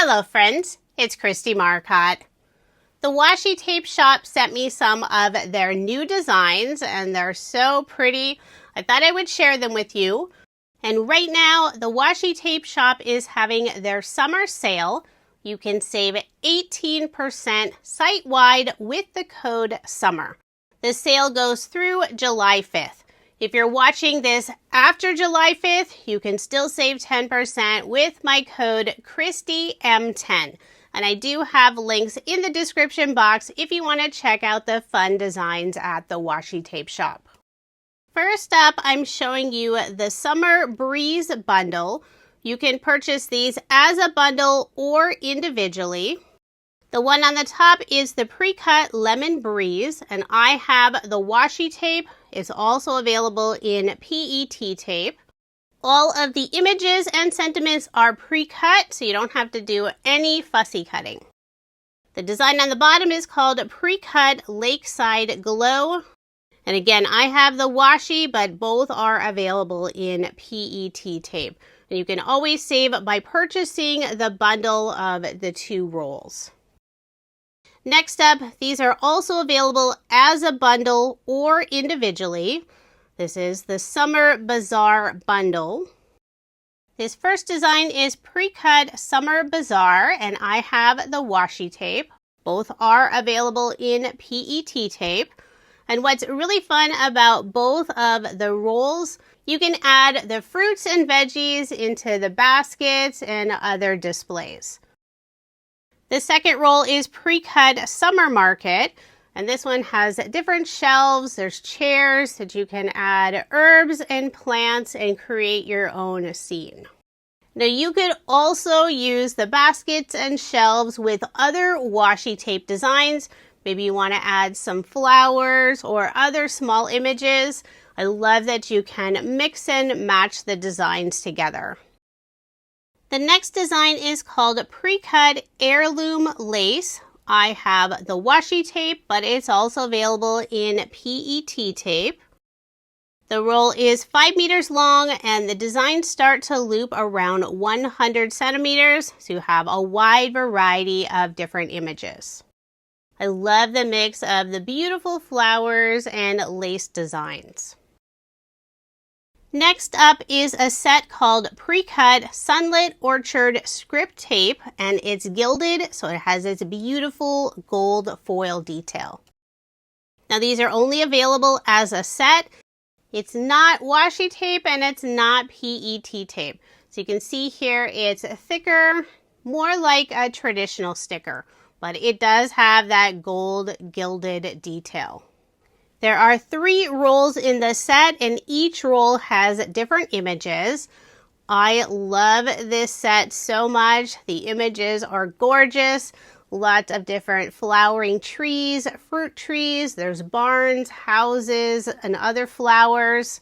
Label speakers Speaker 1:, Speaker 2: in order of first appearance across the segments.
Speaker 1: Hello friends, it's Kristie Marcotte. The Washi Tape Shop sent me some of their new designs and they're so pretty. I thought I would share them with you. And right now, the Washi Tape Shop is having their summer sale. You can save 18% site-wide with the code SUMMER. The sale goes through July 5th. If you're watching this after July 5th, you can still save 10% with my code KristieM10. And I do have links in the description box if you want to check out the fun designs at the Washi Tape Shop. First up, I'm showing you the Summer Breeze bundle. You can purchase these as a bundle or individually. The one on the top is the pre-cut Lemon Breeze, and I have the washi tape. It's also available in PET tape. All of the images and sentiments are pre-cut, so you don't have to do any fussy cutting. The design on the bottom is called Pre-Cut Lakeside Glow. And again, I have the washi, but both are available in PET tape. And you can always save by purchasing the bundle of the 2 rolls. Next up, these are also available as a bundle or individually. This is the Summer Bazaar bundle. This first design is Pre-Cut Summer Bazaar, and I have the washi tape. Both are available in PET tape. And what's really fun about both of the rolls, you can add the fruits and veggies into the baskets and other displays. The second roll is Pre-Cut Summer Market, and this one has different shelves. There's chairs that you can add herbs and plants and create your own scene. Now you could also use the baskets and shelves with other washi tape designs. Maybe you want to add some flowers or other small images. I love that you can mix and match the designs together. The next design is called Pre-Cut Heirloom Lace. I have the washi tape, but it's also available in PET tape. The roll is 5 meters long and the designs start to loop around 100 centimeters, so you have a wide variety of different images. I love the mix of the beautiful flowers and lace designs. Next up is a set called Pre-Cut Sunlit Orchard Script Tape, and it's gilded, so it has its beautiful gold foil detail. Now these are only available as a set. It's not washi tape and it's not PET tape. So you can see here it's thicker, more like a traditional sticker, but it does have that gold gilded detail. There are 3 rolls in the set and each roll has different images. I love this set so much. The images are gorgeous. Lots of different flowering trees, fruit trees. There's barns, houses, and other flowers.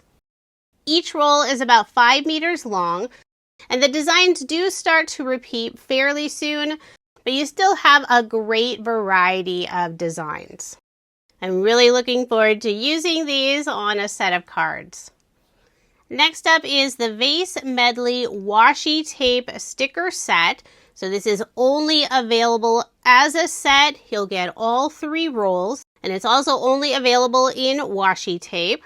Speaker 1: Each roll is about 5 meters long, and the designs do start to repeat fairly soon, but you still have a great variety of designs. I'm really looking forward to using these on a set of cards. Next up is the Vase Medley Washi Tape Sticker Set. So this is only available as a set. You'll get all 3 rolls, and it's also only available in washi tape.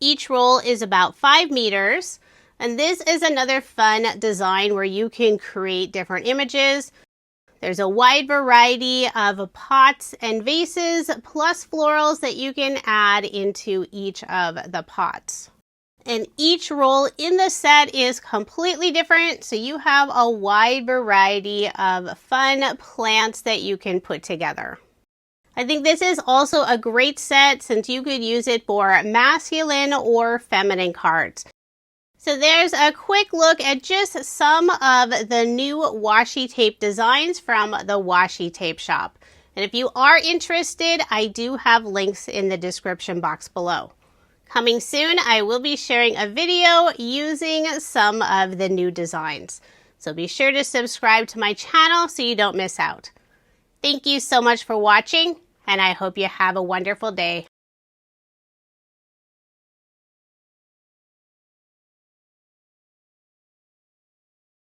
Speaker 1: Each roll is about 5 meters, and this is another fun design where you can create different images. There's a wide variety of pots and vases plus florals that you can add into each of the pots. And each roll in the set is completely different, so you have a wide variety of fun plants that you can put together. I think this is also a great set since you could use it for masculine or feminine cards. So there's a quick look at just some of the new washi tape designs from the Washi Tape Shop. And if you are interested, I do have links in the description box below. Coming soon, I will be sharing a video using some of the new designs. So be sure to subscribe to my channel so you don't miss out. Thank you so much for watching, and I hope you have a wonderful day.